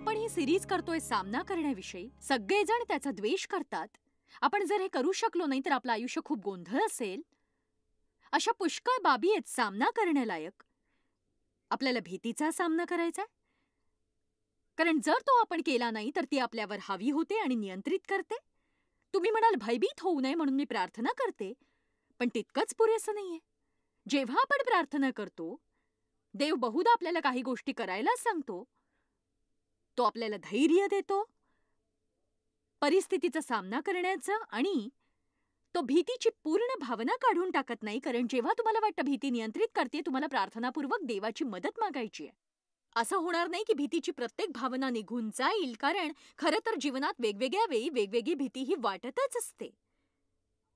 आपण ही सिरीज करतोय सामना करण्याविषयी. सगळेजण त्याचा द्वेष करतात. आपण जर हे करू शकलो नाही तर आपलं आयुष्य खूप गोंधळ असेल. अशा पुष्कळ बाबी आहेत सामना करण्यालायक. आपल्याला भीतीचा सामना करायचा, कारण जर तो आपण केला नाही तर ती आपल्यावर हावी होते आणि नियंत्रित करते. तुम्ही म्हणाल भयभीत होऊ नये म्हणून मी प्रार्थना करते, पण तितकंच पुरेसं नाहीये. जेव्हा आपण प्रार्थना करतो, देव बहुधा आपल्याला काही गोष्टी करायला सांगतो. तो आपल्याला धैर्य देतो परिस्थितीचा सामना करण्याचं, आणि तो भीतीची पूर्ण भावना काढून टाकत नाही. कारण जेव्हा तुम्हाला वाटतं भीती नियंत्रित करते, तुम्हाला प्रार्थनापूर्वक देवाची मदत मागायची आहे. असं होणार नाही की भीतीची प्रत्येक भावना निघून जाईल, कारण खरं तर जीवनात वेगवेगळ्या वेळी वेगवेगळी भीती ही वाटतच असते.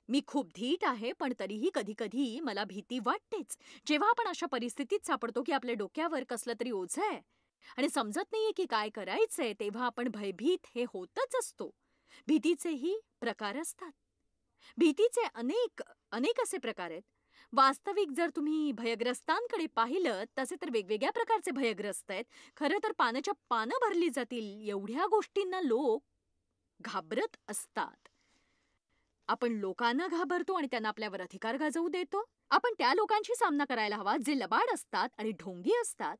मी खूप धीट आहे, पण तरीही कधी कधी मला भीती वाटतेच. जेव्हा आपण अशा परिस्थितीत सापडतो की आपल्या डोक्यावर कसलं तरी ओझं आहे आणि समजत नाहीये की काय करायचंय, तेव्हा आपण भयभीत हे होतच असतो. भीतीचेही प्रकार असतात. भीतीचे अनेक अनेक असे प्रकार आहेत. वास्तविक जर तुम्ही भयग्रस्तांकडे पाहिलं तसे तर वेगवेगळ्या प्रकारचे भयग्रस्त आहेत. खरं तर पानाच्या पानं भरली जातील एवढ्या गोष्टींना लोक घाबरत असतात. आपण लोकांना घाबरतो आणि त्यांना आपल्यावर अधिकार गाजवू देतो. आपण त्या लोकांशी सामना करायला हवा जे लबाड असतात आणि ढोंगी असतात.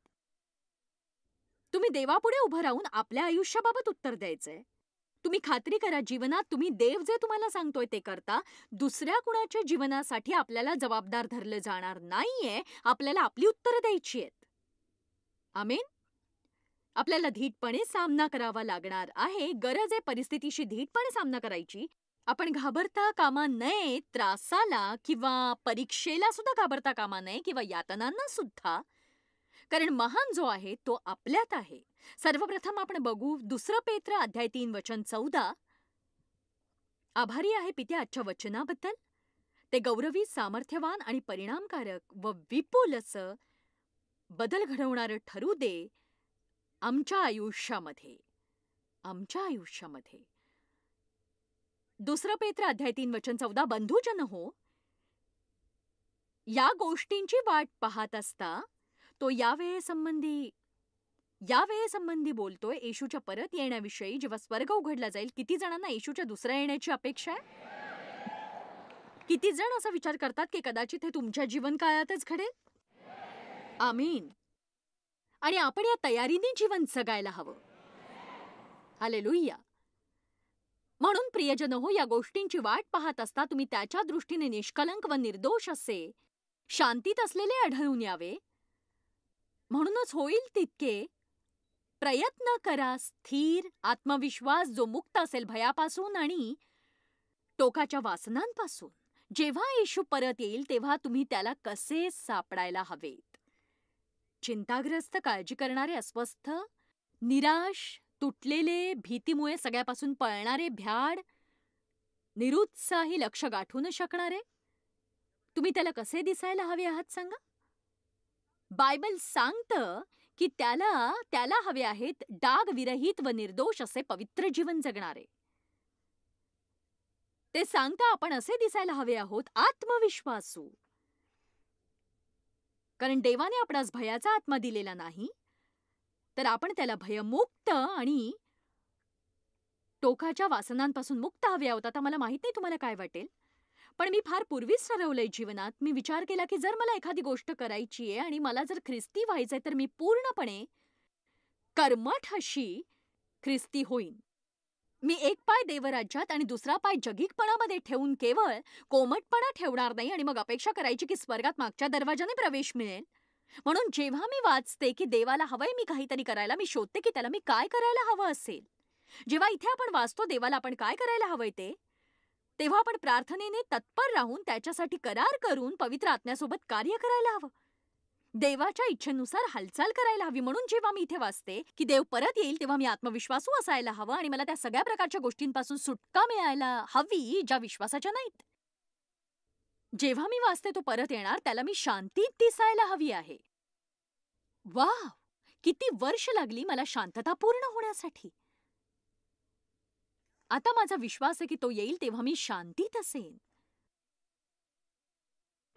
तुम्ही देवापुढे उभं राहून आपल्या आयुष्याबाबत उत्तर द्यायचंय. तुम्ही खात्री करा जीवनात तुम्ही देव जे तुम्हाला सांगतोय ते करता. दुसऱ्या कुणाच्या जीवनासाठी आपल्याला जबाबदार धरलं जाणार नाहीये. आपल्याला आपली उत्तरं द्यायची आहेत. आमेन. आपल्याला धीटपणे सामना करावा लागणार आहे. गरज आहे परिस्थितीशी धीटपणे सामना करायची. आपण घाबरता कामा नये, त्रासाला किंवा परीक्षेला सुद्धा घाबरता कामा नये, किंवा यातनांना सुद्धा. कारण महान जो आहे तो आपल्यात आहे. सर्वप्रथम आपण बघू 2 पेत्र अध्याय 3 वचन 14. आभारी आहे पित्या आजच्या वचनाबद्दल. ते गौरवी, सामर्थ्यवान आणि परिणामकारक व विपुल असं बदल घडवणारं ठरू दे आमच्या आयुष्यामध्ये. आमच्या आयुष्यामध्ये 2 पेत्र अध्याय 3 वचन 14. बंधुजन हो, या गोष्टींची वाट पाहत असता. तो या वेळेसंबंधी बोलतोय, येशूच्या परत येण्याविषयी. जेव्हा स्वर्ग उघडला जाईल, किती जणांना येशूच्या दुसऱ्या येण्याची अपेक्षा आहे? किती जण असा विचार करतात की कदाचित हे तुमच्या जीवनकाळातच घडेल? आमीन. आणि आपण या तयारीने जीवन जगायला हवं. हालेलुया. म्हणून प्रियजन हो, या गोष्टींची वाट पाहत असता तुम्ही त्याच्या दृष्टीने निष्कलंक व निर्दोष असे शांतीत असलेले आढळून यावे. म्हणूनच होईल तितके प्रयत्न करा. स्थिर आत्मविश्वास जो मुक्त असेल भयापासून आणि टोकाच्या वासनांपासून. जेव्हा येशू परत येईल तेव्हा तुम्ही त्याला कसे सापडायला हवेत. चिंताग्रस्त, काळजी करणारे, अस्वस्थ, निराश, तुटलेले, भीतीमुळे सगळ्यापासून पळणारे, भ्याड, निरुत्साही, लक्ष गाठू न शकणारे. तुम्ही त्याला कसे दिसायला हवे आहात सांगा? बायबल सांगतं की त्याला हवे आहेत डाग विरहित व निर्दोष असे पवित्र जीवन जगणारे. ते सांगता आपण असे दिसायला हवे आहोत आत्मविश्वासू. कारण देवाने आपणास भयाचा आत्मा दिलेला नाही, तर आपण त्याला भयमुक्त आणि टोकाच्या वासनांपासून मुक्त हवे आहोत. आता मला माहित नाही तुम्हाला काय वाटेल, पण मी फार पूर्वीच ठरवलंय जीवनात. मी विचार केला की जर मला एखादी गोष्ट करायची आहे आणि मला जर ख्रिस्ती व्हायचंय तर मी पूर्णपणे कर्मठ अशी ख्रिस्ती होईन. मी एक पाय देवराज्यात आणि दुसरा पाय जगिकपणामध्ये ठेवून केवळ कोमटपणा ठेवणार नाही आणि मग अपेक्षा करायची की स्वर्गात मागच्या दरवाजाने प्रवेश मिळेल. म्हणून जेव्हा मी वाचते की देवाला हवंय मी काहीतरी करायला, मी शोधते की त्याला मी काय करायला हवं असेल. जेव्हा इथे आपण वाचतो देवाला आपण काय करायला हवंय तेव्हा आपण प्रार्थनेने तत्पर राहून त्याच्यासाठी करार करून पवित्र आत्म्यासोबत कार्य करायला हवं. देवाच्या इच्छेनुसार हालचाल करायला हवी. म्हणून जेव्हा मी इथे वाचते की देव परत येईल तेव्हा मी आत्मविश्वासू असायला हवं आणि मला त्या सगळ्या प्रकारच्या गोष्टींपासून सुटका मिळायला हवी ज्या विश्वासाच्या नाहीत. जेव्हा मी वाचते तो परत येणार, त्याला मी शांतीत दिसायला हवी आहे. वाव, किती वर्ष लागली मला शांतता पूर्ण होण्यासाठी. आता माझा विश्वास आहे की तो येईल तेव्हा मी शांतीत असेन.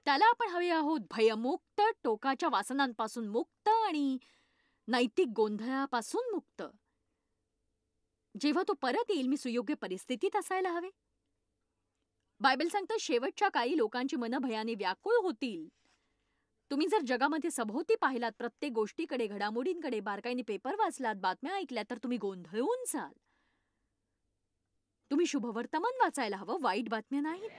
त्याला आपण हवे आहोत भयमुक्त, टोकाच्या वासनांपासून मुक्त आणि नैतिक गोंधळापासून मुक्त. जेव्हा तो परत येईल मी सुयोग्य परिस्थितीत असायला हवे. बायबल सांगतं शेवटच्या काळी लोकांची मनं भयाने व्याकुळ होतील. तुम्ही जर जगामध्ये सभोवती पाहिलात, प्रत्येक गोष्टीकडे, घडामोडींकडे बारकाईने पेपर वाचलात, बातम्या ऐकल्यात, तर तुम्ही गोंधळून जाल. तुम्ही शुभवर्तमान वाचायला हवं, वाईट बातम्या नाहीत.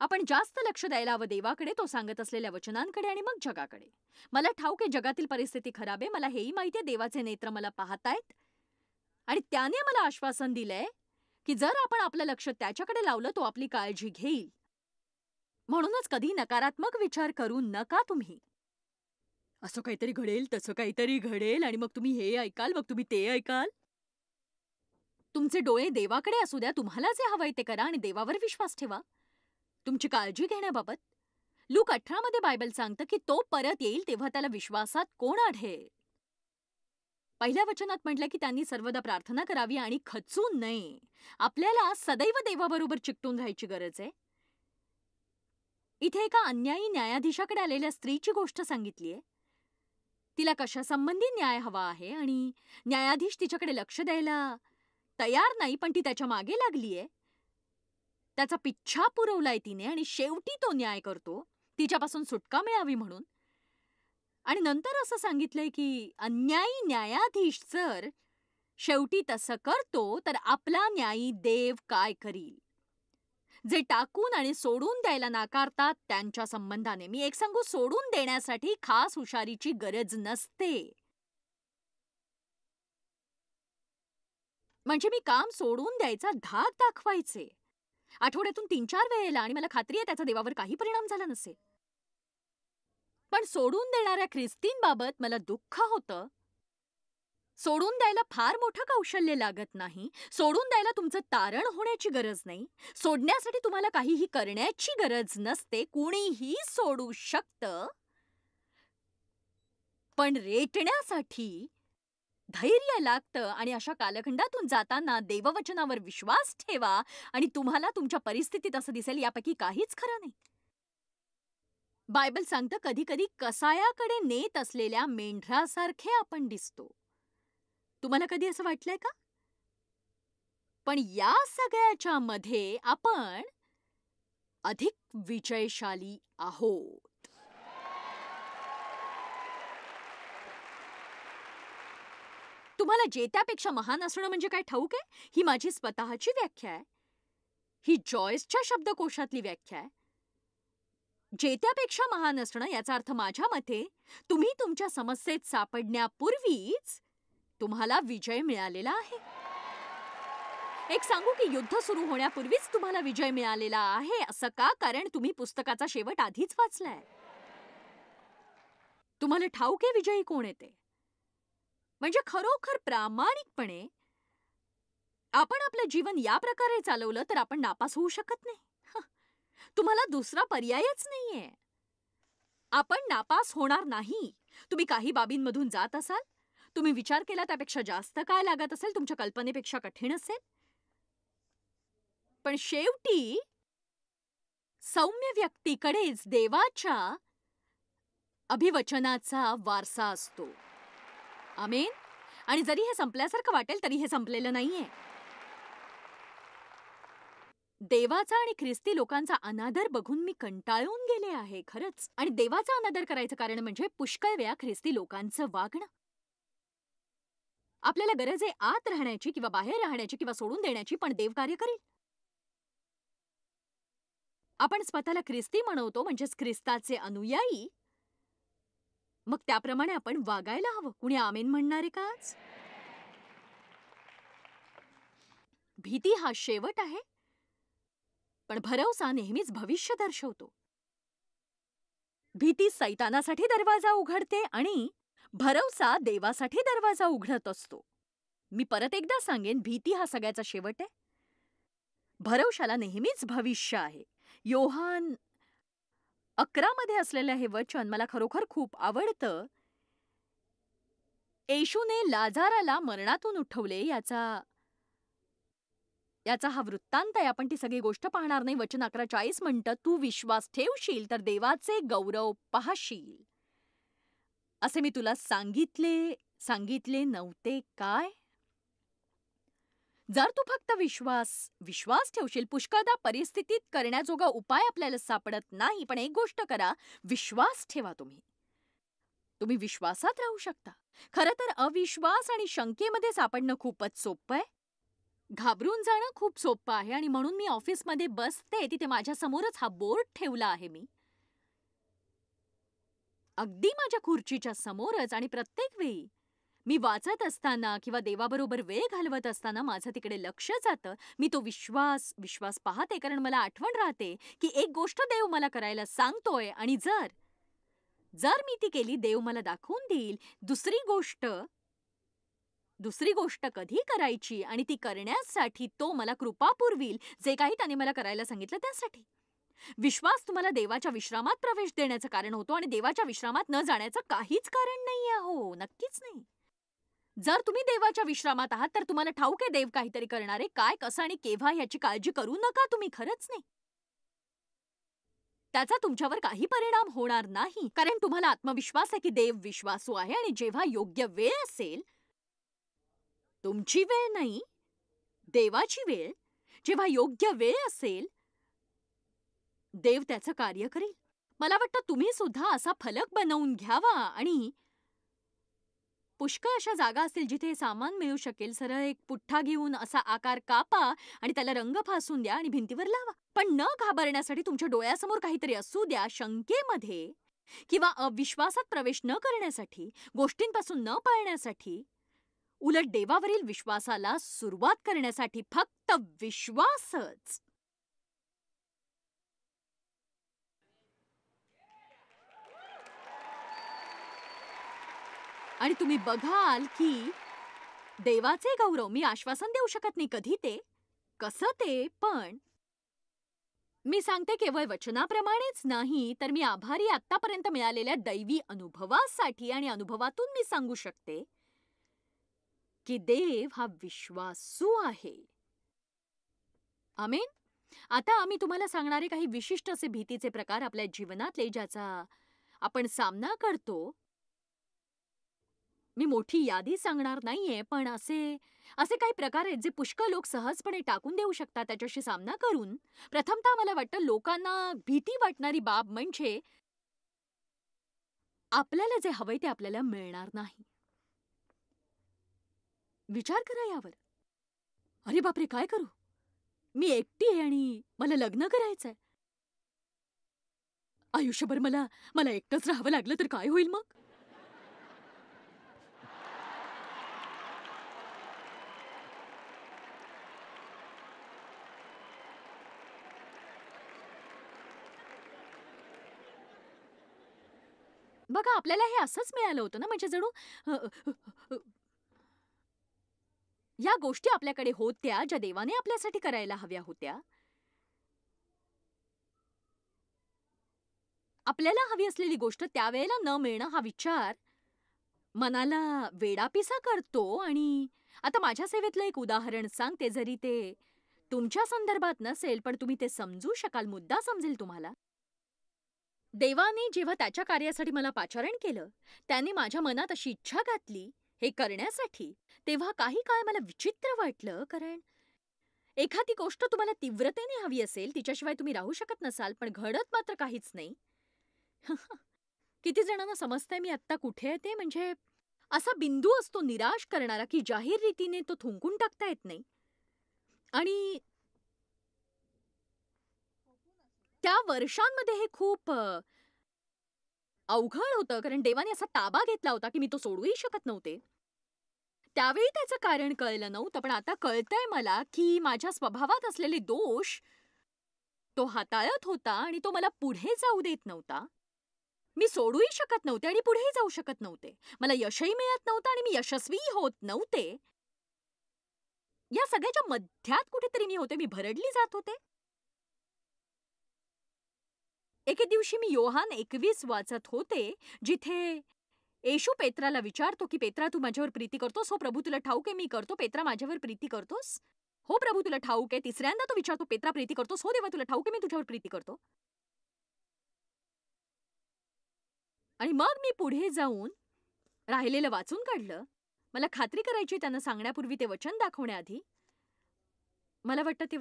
आपण जास्त लक्ष द्यायला हवं देवाकडे, तो सांगत असलेल्या वचनांकडे आणि मग जगाकडे. मला ठाऊक आहे जगातील परिस्थिती खराब आहे, मला हेही माहिती आहे देवाचे नेत्र मला पाहतायत आणि त्याने मला आश्वासन दिलंय की जर आपण आपलं लक्ष त्याच्याकडे लावलं तो आपली काळजी घेईल. म्हणूनच कधी नकारात्मक विचार करू नका तुम्ही. असं काहीतरी घडेल, तसं काहीतरी घडेल आणि मग तुम्ही हे ऐकाल, मग तुम्ही ते ऐकाल. तुमचे डोळे देवाकडे असू द्या, तुम्हाला जे हवंय ते करा आणि देवावर विश्वास ठेवा तुमची काळजी घेण्याबाबत. लूक 18 मध्ये बायबल सांगतं की तो परत येईल तेव्हा त्याला विश्वासात कोण आढळेल. पहिल्या वचनात म्हटलं की त्यांनी सर्वदा प्रार्थना करावी आणि खचू नये. आपल्याला सदैव देवाबरोबर चिकटून राहायची गरज आहे. इथे एका अन्यायी न्यायाधीशाकडे आलेल्या स्त्रीची गोष्ट सांगितलीये. तिला कशासंबंधी न्याय हवा आहे आणि न्यायाधीश तिच्याकडे लक्ष द्यायला तयार नाही, पण ती त्याच्या मागे लागलीये. त्याचा पिच्छा पुरवलाय तिने आणि शेवटी तो न्याय करतो तिच्यापासून सुटका मिळावी म्हणून. आणि नंतर असं सांगितलंय की अन्यायी न्यायाधीश जर शेवटी तसं करतो तर आपला न्यायी देव काय करील. जे टाकून आणि सोडून द्यायला नाकारतात त्यांच्या संबंधाने मी एक सांगू, सोडून देण्यासाठी खास हुशारीची गरज नसते. म्हणजे मी काम सोडून द्यायचा धाक दाखवायचे आठवड्यातून 3-4 वेळेला आणि मला खात्री आहे त्याचा देवावर काही परिणाम झाला नसेल. पण सोडून देणाऱ्या ख्रिस्तींबाबत मला दुःख होतं. सोडून द्यायला फार मोठं कौशल्य लागत नाही. सोडून द्यायला तुमचं तारण होण्याची गरज नाही. सोडण्यासाठी तुम्हाला काहीही करण्याची गरज नसते. कुणीही सोडू शकतं. पण रेटण्यासाठी धैर्य लागतं आणि अशा कालखंडातून जाताना देववचनावर विश्वास ठेवा आणि तुम्हाला तुमच्या परिस्थितीत असं दिसेल यापैकी काहीच खरं नाही. बायबल सांगतं कधी कधी कसायाकडे नेत असलेल्या मेंढरासारखे आपण दिसतो. तुम्हाला कधी असं वाटलंय का? पण या सगळ्याच्या मध्ये आपण अधिक विजयशाली आहोत. तुम्हाला जेत्यापेक्षा महान असणं म्हणजे काय ठाऊक आहे? ही माझी स्वतःची व्याख्या आहे. ही जॉयसच्या शब्दकोशातली व्याख्या आहे. जेत्यापेक्षा महान असणं याचा अर्थ माझ्या मते तुम्ही तुमच्या समस्येत सापडण्यापूर्वीच तुम्हाला विजय मिळालेला आहे. एक सांगू की युद्ध सुरू होण्यापूर्वीच तुम्हाला विजय मिळालेला आहे. असं का? कारण तुम्ही पुस्तकाचा शेवट आधीच वाचलाय. तुम्हाला ठाऊक आहे विजयी कोण येते. म्हणजे खरोखर प्रामाणिकपणे आपण आपलं जीवन या प्रकारे चालवलं तर आपण नापास होऊ शकत नाही. तुम्हाला दुसरा पर्यायच नाहीये. आपण नापास होणार नाही. तुम्ही काही बाबींमधून जात असाल, तुम्ही विचार केला त्यापेक्षा जास्त काय लागत असेल, तुमच्या कल्पनेपेक्षा कठीण असेल, पण शेवटी सौम्य व्यक्तीकडेच देवाच्या अभिवचनाचा वारसा असतो. आमेन. आणि जरी हे संपल्यासारखं वाटेल तरी हे संपलेलं नाहीये. देवाचा आणि ख्रिस्ती लोकांचा अनादर बघून मी कंटाळून गेले आहे खरंच. आणि देवाचा अनादर करायचं कारण म्हणजे पुष्कळ वेळा ख्रिस्ती लोकांचं वागणं. आपल्याला गरज आहे आत राहण्याची किंवा बाहेर राहण्याची किंवा सोडून देण्याची, पण देव कार्य करेल. आपण स्वतःला ख्रिस्ती म्हणवतो म्हणजेच ख्रिस्ताचे अनुयायी, मग त्याप्रमाणे आपण वागायला हवं. कुणी आमेन म्हणणारे का आज? भीती हा शेवट आहे, पण भरवसा नेहमीच भविष्य दर्शवतो. भीती सैतानासाठी दरवाजा उघडते आणि भरवसा देवासाठी दरवाजा उघडत असतो. मी परत एकदा सांगेन, भीती हा सगळ्याचा शेवट आहे. भरवशाला नेहमीच भविष्य आहे. योहान 11 मध्ये असलेलं हे वचन मला खरोखर खूप आवडतं. येशूने लाजाराला मरणातून उठवले याचा हा वृत्तांत आहे. आपण ती सगळी गोष्ट पाहणार नाही. वचन 11:40 म्हणतं, तू विश्वास ठेवशील तर देवाचे गौरव पाहशील. असे मी तुला सांगितले नव्हते काय? जर तू फक्त विश्वास ठेवशील, पुष्कळदा परिस्थितीत करण्याजोगा उपाय आपल्याला सापडत नाही. पण एक गोष्ट करा, विश्वास ठेवा तुम्ही. तुम्ही विश्वासात राहू शकता. खरं तर अविश्वास आणि शंकेमध्ये सापडणं खूपच सोपं आहे. घाबरून जाणं खूप सोपं आहे आणि म्हणून मी ऑफिसमध्ये बसते, तिथे माझ्यासमोरच हा बोर्ड ठेवला आहे मी. अगदी माझ्या खुर्चीच्या समोरच, आणि प्रत्येक वेळी मी वाचत असताना किंवा देवाबरोबर वेळ घालवत असताना माझं तिकडे लक्ष जातं. मी तो विश्वास पाहते, कारण मला आठवण राहते की एक गोष्ट देव मला करायला सांगतोय आणि जर जर मी ती केली, देव मला दाखवून देईल. दुसरी गोष्ट कधी करायची आणि ती करण्यासाठी तो मला कृपा पुरवील, जे काही त्याने मला करायला सांगितलं त्यासाठी. विश्वास तुम्हाला देवाच्या विश्रामात प्रवेश देण्याचं कारण होतो आणि देवाच्या विश्रामात न जाण्याचं काहीच कारण नाहीये. हो, नक्कीच नाही. जर तुम्ही देवाच्या विश्रामात आहात, तर तुम्हाला ठाऊक आहे देव काहीतरी करणार आहे. काय, कसं आणि केव्हा याची काळजी करू नका तुम्ही, खरंच नाही. त्याचा तुमच्यावर काही परिणाम होणार नाही, कारण तुम्हाला आत्मविश्वास आहे की देव विश्वासू आहे आणि जेव्हा योग्य वेळ असेल, तुमची वेळ नाही, देवाची वेळ, जेव्हा योग्य वेळ असेल, देव त्याचं कार्य करेल. मला वाटतं तुम्ही सुद्धा असा फलक बनवून घ्यावा आणि पुष्कळ अशा जागा असतील जिथे हे सामान मिळू शकेल. सरळ एक पुठ्ठा घेऊन असा आकार कापा आणि त्याला रंग फासून द्या आणि भिंतीवर लावा. पण न घाबरण्यासाठी तुमच्या डोळ्यासमोर काहीतरी असू द्या. शंकेमध्ये किंवा अविश्वासात प्रवेश न करण्यासाठी, गोष्टींपासून न पळण्यासाठी, उलट देवावरील विश्वासाला सुरुवात करण्यासाठी फक्त विश्वासच. आणि तुम्ही बघाल की देवाचे गौरव, मी आश्वासन देऊ शकत नाही कधी ते, कसं ते, पण मी सांगते केवळ वचनाप्रमाणेच नाही, तर मी आभारी आत्तापर्यंत मिळालेल्या दैवी अनुभवासाठी, आणि अनुभवातून मी सांगू शकते की देव हा विश्वासू आहे. आमेन. आता आम्ही तुम्हाला सांगणारे काही विशिष्ट असे भीतीचे प्रकार आपल्या जीवनातले, ज्याचा आपण सामना करतो. मी मोठी यादी सांगणार नाहीये, पण असे असे काही प्रकार आहेत जे पुष्कळ लोक सहजपणे टाकून देऊ शकतात त्याच्याशी सामना करून. प्रथमतः मला वाटतं लोकांना भीती वाटणारी बाब म्हणजे आपल्याला जे हवंय ते आपल्याला मिळणार नाही. विचार करा यावर. अरे बापरे, काय करू? मी एकटी आहे आणि मला लग्न करायचंय. आयुष्यभर मला मला एकटंच राहावं लागलं तर काय होईल मग? बघा, आपल्याला हे असंच मिळालं होतं ना, म्हणजे जणू अ, अ, अ, या गोष्टी आपल्याकडे होत्या ज्या देवाने आपल्यासाठी करायला हव्या होत्या. आपल्याला हवी असलेली गोष्ट त्यावेळेला न मिळणं हा विचार मनाला वेडापिसा करतो. आणि आता माझ्या सेवेतलं एक उदाहरण सांगते, जरी ते तुमच्या संदर्भात नसेल, पण तुम्ही ते समजू शकाल, मुद्दा समजेल तुम्हाला. देवाने जेव्हा त्याच्या कार्यासाठी मला पाचारण केलं, त्याने माझ्या मनात अशी इच्छा घातली हे करण्यासाठी, तेव्हा काही काळ मला विचित्र वाटलं, कारण एखादी गोष्ट तुम्हाला तीव्रतेने हवी असेल, तिच्याशिवाय तुम्ही राहू शकत नसाल, पण घडत मात्र काहीच नाही. किती जणांना समजतंय मी आत्ता कुठे आहे ते? म्हणजे असा बिंदू असतो निराश करणारा, की जाहीर रीतीने तो थुंकून टाकता येत नाही. आणि त्या वर्षांमध्ये हे खूप अवघड होतं, कारण देवाने असा ताबा घेतला होता, की मी तो सोडूही शकत नव्हते. त्यावेळी त्याचं कारण कळलं नव्हतं, पण आता कळतंय मला, की माझ्या स्वभावात असलेले दोष तो हाताळत होता आणि तो मला पुढे जाऊ देत नव्हता. मी सोडूही शकत नव्हते आणि पुढेही जाऊ शकत नव्हते. मला यशही मिळत नव्हतं आणि मी यशस्वीही होत नव्हते. या सगळ्याच्या मध्यात कुठेतरी मी होते. मी भरडली जात होते. एके दिवशी मी योहान 21 वाचत होते, जिथे येशू पेत्राला विचारतो, की "पेत्रा, तू माझ्यावर प्रीती करतोस?" "हो प्रभू, तुला ठाऊक आहे मी करतो." "पेत्रा, माझ्यावर प्रीती करतोस?" "हो प्रभू, तुला ठाऊक आहे." तिसऱ्यांदा तो विचारतो, "पेत्रा, प्रीती करतोस?" "हो देवा, तुला ठाऊक आहे मी तुझ्यावर प्रीती करतो." आणि मग मी पुढे जाऊन राहिलेलं वाचून काढलं. मला खात्री करायची त्यांना सांगण्यापूर्वी, ते वचन दाखवण्याआधी. मला वाटतं ते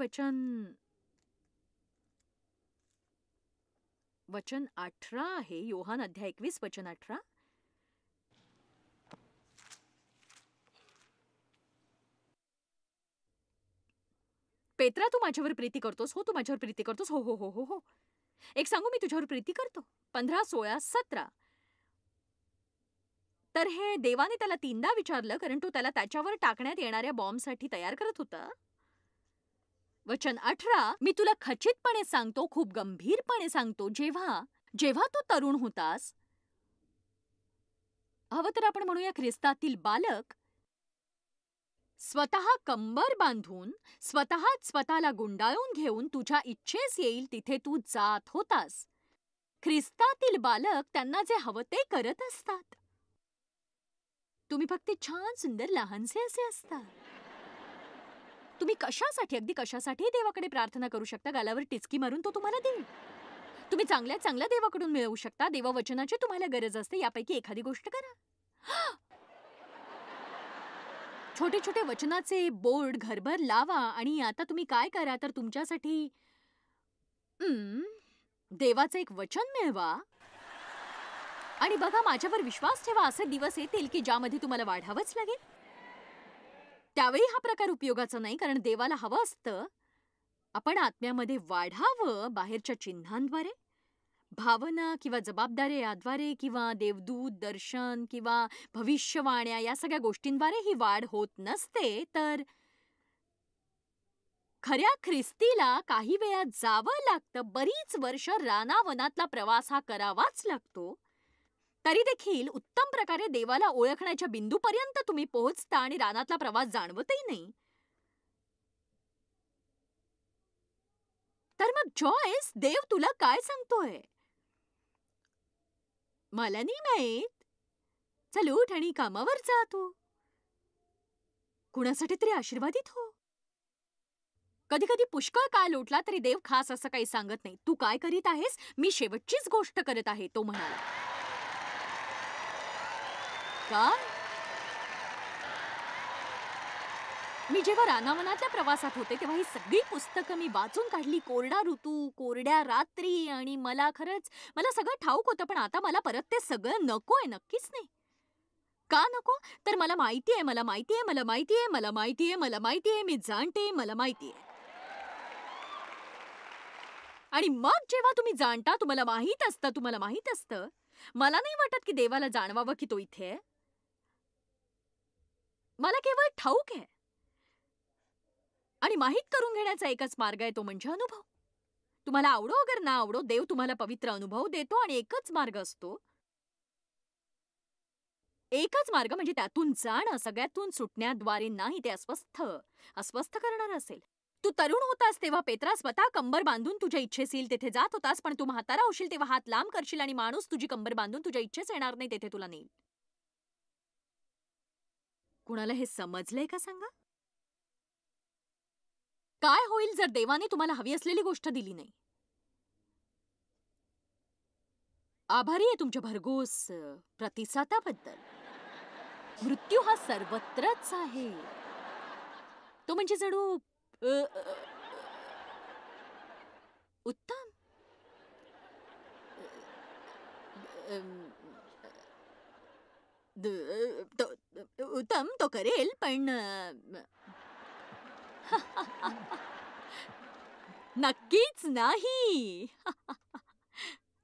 वचन 18 आहे. योहान अध्याय 21 वचन 18. पेत्रा, तू माझ्यावर प्रीती करतोस? हो, तू माझ्यावर प्रीती करतोस? हो हो हो हो हो. एक सांगू, मी तुझ्यावर प्रीती करतो. 15, 16, 17. तर हे देवाने त्याला 3दा विचारलं, कारण तो त्याला त्याच्यावर टाकण्यात येणाऱ्या बॉम्बसाठी तयार करत होता. वचन 18, मी तुला खचितपणे सांगतो, खूप गंभीरपणे सांगतो, जेव्हा जेव्हा तू तरुण होतास, हवं तर आपण म्हणूया ख्रिस्तातील बालक, स्वतः कंबर बांधून स्वतःला गुंडाळून घेऊन तुझ्या इच्छेस येईल तिथे तू जात होतास. ख्रिस्तातील बालक त्यांना जे हवं ते करत असतात. तुम्ही फक्त छान सुंदर लहानसे असे असता. तुम्ही कशासाठी, अगदी कशासाठी देवाकडे प्रार्थना करू शकता. गालावर टिचकी मारून तो तुम्हाला देईल. तुम्ही चांगल्यात चांगल्या देवाकडून मिळवू शकता. देववचनाची तुम्हाला गरज असते. यापैकी एखादी गोष्ट करा. छोटे छोटे वचनाचे बोर्ड घरभर लावा आणि आता तुम्ही काय करा तर तुमच्यासाठी देवाचं एक वचन मिळवा आणि बघा, माझ्यावर विश्वास ठेवा, असे दिवस येतील की ज्यामध्ये तुम्हाला वाढावंच लागेल. त्यावेळी हा प्रकार उपयोगाचा नाही, कारण देवाला हवं असतं आपण आत्म्यामध्ये वाढावं, बाहेरच्या चिन्हांद्वारे, भावना किंवा जबाबदाऱ्याद्वारे किंवा देवदूत, दर्शन किंवा भविष्यवाण्या या सगळ्या गोष्टींद्वारे ही वाढ होत नसते. तर खऱ्या ख्रिस्तीला काही वेळा जावं लागतं. बरीच वर्ष रानावनातला प्रवास हा करावाच लागतो. तरी देखील उत्तम प्रकारे देवाला ओळखण्याच्या बिंदूपर्यंत तुम्ही पोहोचता आणि रानातला प्रवास जाणवतही नाही. तर मग जॉयस, देव तुला काय सांगतोय? मला नाही माहित. चल उठ आणि कामावर जा तू. कुणासाठी तरी आशीर्वादित हो. कधी कधी पुष्कळ काळ लोटला तरी देव खास असं काही सांगत नाही. तू काय करीत आहेस? मी शेवटचीच गोष्ट करत आहे, तो म्हणाला. काय? मी जेव्हा रानावनातल्या प्रवासात होते तेव्हा ही सगळी पुस्तकं मी वाचून काढली. कोरडा ऋतू, कोरड्या रात्री, आणि मला सगळं ठाऊक होतं, पण आता मला परत ते सगळं नकोय. नक्कीच नाही. का नको? तर मला माहितीये, मी जाणते, मला माहितीये. आणि मग जेव्हा तुम्ही जाणता, तुम्हाला माहित असतं, मला नाही वाटत की देवाला जाणवावं की तो इथे आहे. मला केवळ ठाऊक आहे. आणि माहित करून घेण्याचा एकच मार्ग आहे, तो म्हणजे अनुभव. तुम्हाला आवडो अगर ना आवडो, देव तुम्हाला पवित्र अनुभव देतो आणि एकच मार्ग असतो. एकच मार्ग म्हणजे त्यातून जाणं, सगळ्यातून सुटण्याद्वारे नाही. ते अस्वस्थ करणार असेल. तू तरुण होतास तेव्हा पेत्रा, स्वतः कंबर बांधून तुझ्या इच्छेस येईल तेथे जात होतास, पण तू म्हातारा होशील तेव्हा हात लांब करशील आणि माणूस तुझी कंबर बांधून तुझ्या इच्छेस येणार नाही तेथे तुला नेईल. कुणाला हे समजलंय का सांगा? काय होईल जर देवाने तुम्हाला हवी असलेली गोष्ट दिली नाही? आभारी आहे तुमच्या भरघोस प्रतिसादाबद्दल. मृत्यू हा सर्वत्रच आहे. तो म्हणजे जणू अ, अ, उत्तम. अम, उत्तम तो करेल, पण नक्कीच नाही.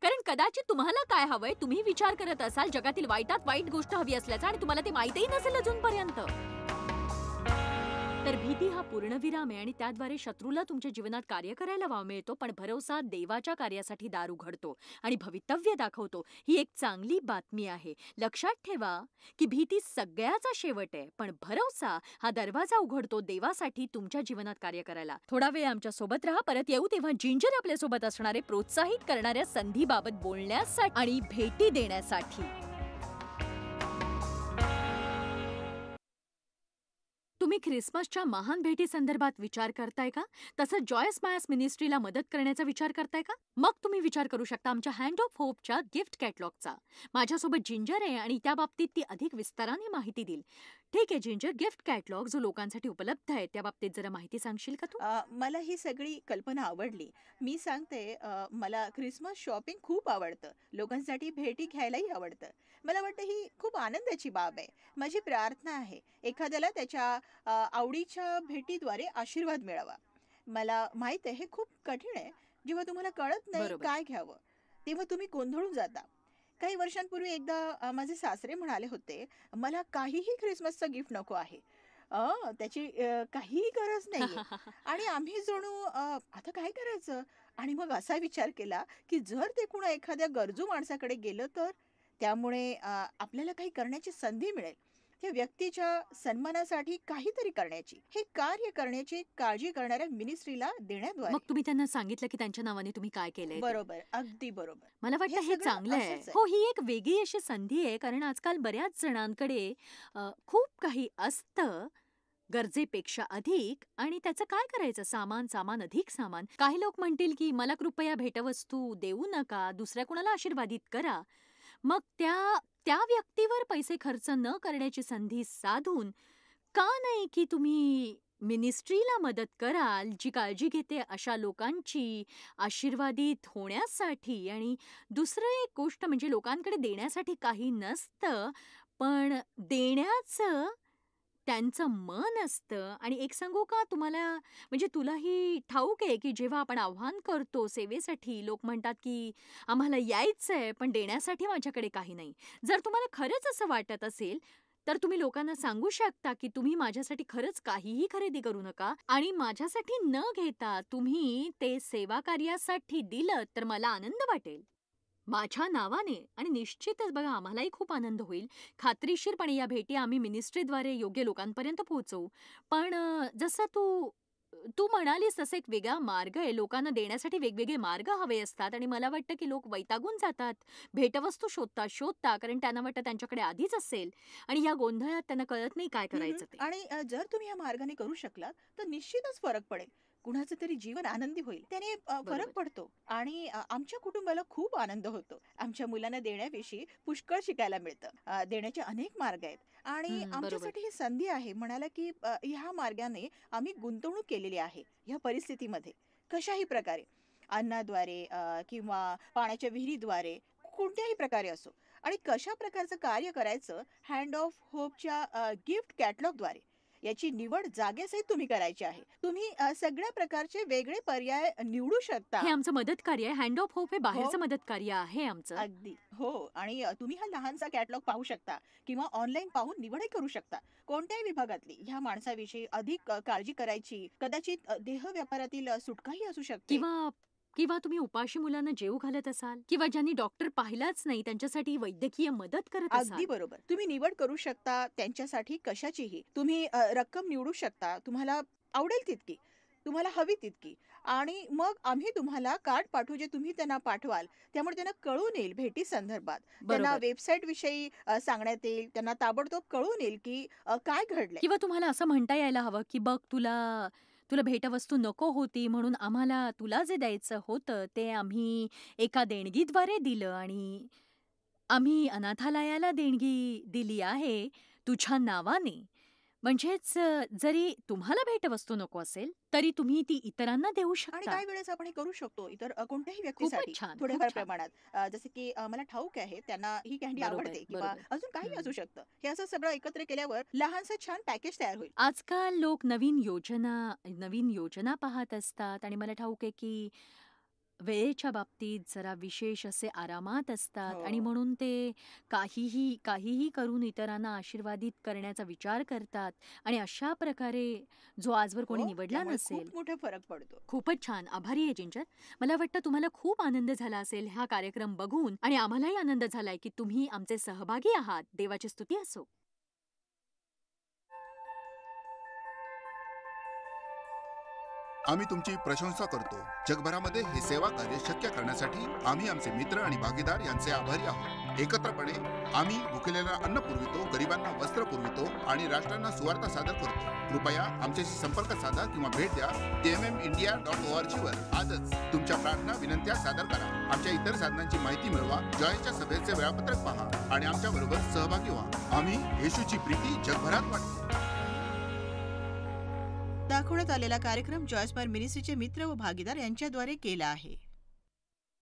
कारण कदाचित तुम्हाला काय हवंय, तुम्ही विचार करत असाल जगातील वाईटात वाईट गोष्ट हवी असल्याचा, आणि तुम्हाला ते माहितही नसेल अजूनपर्यंत. तर भीती हा पूर्णविराम आहे आणि त्याद्वारे शत्रूला तुमच्या जीवनात कार्य करायला वाव मिळतो, पण भरवसा देवाच्या कार्यासाठी दार उघडतो आणि भवितव्य दाखवतो. ही एक चांगली बातमी आहे. लक्षात ठेवा की भीती सगळ्याचा शेवट आहे, पण भरवसा हा दरवाजा उघडतो देवासाठी तुमच्या जीवनात कार्य करायला. थोडा वेळ आमच्या सोबत राहा. परत येऊ तेव्हा जिंजर आपल्या सोबत असणारे प्रोत्साहित करणाऱ्या संधीबाबत बोलण्यासाठी आणि भेटी देण्यासाठी. तुम्ही ख्रिसमसच्या महान भेटी संदर्भात विचार करताय का? तसंच जॉयस मायास मिनिस्ट्रीला मदत करण्याचा विचार करताय का? मग तुम्ही विचार करू शकता आमच्या हँड ऑफ होपच्या गिफ्ट कॅटलॉगचा. माझ्यासोबत जिंजर आहे आणि त्या बाबतीत ती अधिक विस्ताराने माहिती देईल. ठीक आहे जिंजर, गिफ्ट कॅटलॉग जो लोकांसाठी उपलब्ध आहे त्या बाबतीत जरा माहिती सांगशील का तू? मला ही सगळी कल्पना आवडली. मी सांगते, मला ख्रिसमस शॉपिंग खूप आवडतं. लोकांसाठी भेटी घ्यायलाही आवडतं. मला वाटतं ही खूप आनंदाची बाब आहे. माझी प्रार्थना आहे, एखाद्याला त्याच्या आवडीच्या भेटीद्वारे आशीर्वाद मिळावा. मला माहीत आहे हे खूप कठीण आहे. जेव्हा तुम्हाला कळत नाही बरोबर. काय घ्यावं, तेव्हा तुम्ही गोंधळून जाता. काही वर्षांपूर्वी एकदा माझे सासरे म्हणाले होते, "मला काहीही ख्रिसमसचं गिफ्ट नको आहे." त्याची काहीही गरज नाहीये. आणि आम्ही जणू आता काय करायचं? आणि मग असा विचार केला, की जर ते कुणा एखाद्या गरजू माणसाकडे गेलं तर? त्यामुळे आपल्याला काही करण्याची संधी मिळेल. त्या व्यक्तीच्या सन्मानासाठी काहीतरी करण्याची, हे कार्य करण्याची काळजी करणाऱ्या मिनिस्ट्रीला मग देण्याद्वारे. तुम्ही त्यांना सांगितलं की त्यांच्या नावाने तुम्ही काय केलंय ते? बरोबर, अगदी बरोबर. मला वाटतं हे हे सगळं चांगलं आहे. असंच आहे. हो, ही एक वेगळी अशी संधी आहे कारण आजकाल बऱ्याच जणांकडे खूप काही असतं गरजेपेक्षा अधिक आणि त्याचं काय करायचं? सामान, सामान, अधिक सामान. काही लोक म्हणतील की मला कृपया भेटवस्तू देऊ नका, दुसऱ्या कुणाला आशीर्वादित करा. मग त्या त्या व्यक्तीवर पैसे खर्च न करण्याची संधी साधून का नाही की तुम्ही मिनिस्ट्रीला मदत कराल, जी काळजी घेते अशा लोकांची आशीर्वादित होण्यासाठी आणि दुसरं एक गोष्ट म्हणजे लोकांकडे देण्यासाठी काही नसतं, पण देण्याचं त्यांचं मन असतं आणि एक सांगू का तुम्हाला म्हणजे तुलाही ठाऊक आहे, की जेव्हा आपण आव्हान करतो सेवेसाठी, लोक म्हणतात, की "आम्हाला यायचंय, पण देण्यासाठी माझ्याकडे काही नाही." जर तुम्हाला खरंच असं वाटत असेल, तर तुम्ही लोकांना सांगू शकता, की "तुम्ही माझ्यासाठी खरंच काहीही खरेदी करू नका आणि माझ्यासाठी न घेता तुम्ही ते सेवाकार्यासाठी दिलंत, तर मला आनंद वाटेल." माझ्या नावाने आणि निश्चितच बघा आम्हालाही खूप आनंद होईल. खात्रीशीरपणे या भेटी आम्ही मिनिस्ट्रीद्वारे योग्य लोकांपर्यंत पोहोचवू. पण जसं तू तू म्हणालीस तसा एक वेगळा मार्ग आहे. लोकांना देण्यासाठी वेगवेगळे मार्ग हवे असतात आणि मला वाटतं की लोक वैतागून जातात. भेटवस्तू शोधता, कारण त्यांना वाटतं त्यांच्याकडे आधीच असेल आणि या गोंधळात त्यांना कळत नाही काय हं, हं. करायचं ते. आणि जर तुम्ही या मार्गाने करू शकलात, तर निश्चितच फरक पडेल. कुणाचं तरी जीवन आनंदी होईल. त्याने फरक बरोबर. पडतो आणि आमच्या कुटुंबाला खूप आनंद होतो. आमच्या मुलांना देण्याविषयी पुष्कळ शिकायला मिळतं. देण्याचे अनेक मार्ग आहेत आणि हं, बरोबर. आमच्यासाठी ही संधी आहे. म्हणाला, की ह्या मार्गाने आम्ही गुंतवणूक केलेली आहे, ह्या परिस्थितीमध्ये. कशाही प्रकारे अन्नाद्वारे किंवा पाण्याच्या विहिरीद्वारे, कोणत्याही प्रकारे असो. आणि कशा प्रकारचं कार्य करायचं हँड ऑफ होपच्या गिफ्ट कॅटलॉगद्वारे याची निवड जागेसहित तुम्ही करायची आहे. तुम्ही सगळ्या प्रकारचे वेगळे पर्याय निवडू शकता. हे आमचं मदत कार्य आहे. हँड ऑफ होप हे हो, बाहेरचं मदत कार्य आहे आमचं. अगदी. हो आणि तुम्ही हा लहानसा कॅटलॉग पाहू शकता किंवा ऑनलाईन पाहून निवडही करू शकता. कोणत्याही विभागातली ह्या माणसाविषयी अधिक काळजी करायची, कदाचित देह व्यापारातील सुटकाही असू शकते. किंवा किंवा तुम्ही उपाशी मुलांना जेवू घालत असाल किंवा ज्यांनी डॉक्टर पाहिलाच नाही त्यांच्यासाठी वैद्यकीय मदत करत अगदी असाल. बरोबर. तुम्ही निवड करू शकता त्यांच्यासाठी कशाचीही. तुम्ही रक्कम निवडू शकता. तुम्हाला आवडेल तितकी, तुम्हाला हवी तितकी आणि मग आम्ही तुम्हाला कार्ड पाठवू जे तुम्ही त्यांना पाठवाल. त्यामुळे त्यांना कळून येईल भेटी संदर्भात. त्यांना बरोबर. वेबसाईटविषयी सांगण्यात येईल. त्यांना ताबडतोब कळून येईल, की काय घडलंय. किंवा तुम्हाला असं म्हणता यायला हवं, की "बघ तुला तुला भेटवस्तू नको होती म्हणून आम्हाला तुला जे द्यायचं होतं ते आम्ही एका देणगीद्वारे दिलं आणि आम्ही अनाथालयाला देणगी दिली आहे तुझ्या नावाने." म्हणजेच जरी तुम्हाला भेटवस्तू नको असेल, तरी तुम्ही ती इतरांना देऊ आणि शकता. काही वेळेस आपण हे करू शकतो इतर कोणत्याही खूपच व्यक्तीसाठी छान, खूप थोड्याफार छान. प्रमाणात. जसं की मला ठाऊक आहे त्यांना ही कँडी बरोबर, आवडते किंवा बरोबर. अजून काही हं. असू शकतं. हे असं सगळं एकत्र केल्यावर लहानसं छान पॅकेज तयार होईल. आजकाल लोक नवीन योजना पाहत असतात आणि मला ठाऊक आहे की वेळेच्या बाबतीत जरा विशेष असे आरामात असतात आणि हो. म्हणून ते काहीही करून इतरांना आशीर्वादित करण्याचा विचार करतात आणि अशा प्रकारे जो आजवर हो, कोणी निवडला त्यामुळे नसेल. खूप मोठा फरक पडतो. खूपच छान. आभारी आहे जिंजर. मला वाटतं तुम्हाला खूप आनंद झाला असेल हा कार्यक्रम बघून आणि आम्हालाही आनंद झालाय की तुम्ही आमचे सहभागी आहात. देवाची स्तुती असो. आम्ही तुमची प्रशंसा करतो. जगभरामध्ये हे सेवा कार्य शक्य करण्यासाठी आम्ही आमचे मित्र आणि भागीदार यांचे आभारी आहोत. एकत्रपणे आम्ही भुकेलेला अन्न पुरवितो, गरिबांना वस्त्र पुरवितो आणि राष्ट्रांना सुवार्ता सादर करतो. कृपया आमच्याशी संपर्क साधा किंवा भेट द्या tmmindia.org वर. आजच तुमच्या प्रार्थना विनंत्या सादर करा. आमच्या इतर साधनांची माहिती मिळवा, जॉयच्या सभेचे वेळापत्रक पहा आणि आमच्या बरोबर सहभागी व्हा. आम्ही येशूची प्रीती जगभरात वाटतो. दाखवण्यात आलेला कार्यक्रम जॉयस बार मिनिस्ट्रीचे मित्र व भागीदार यांच्याद्वारे केला आहे.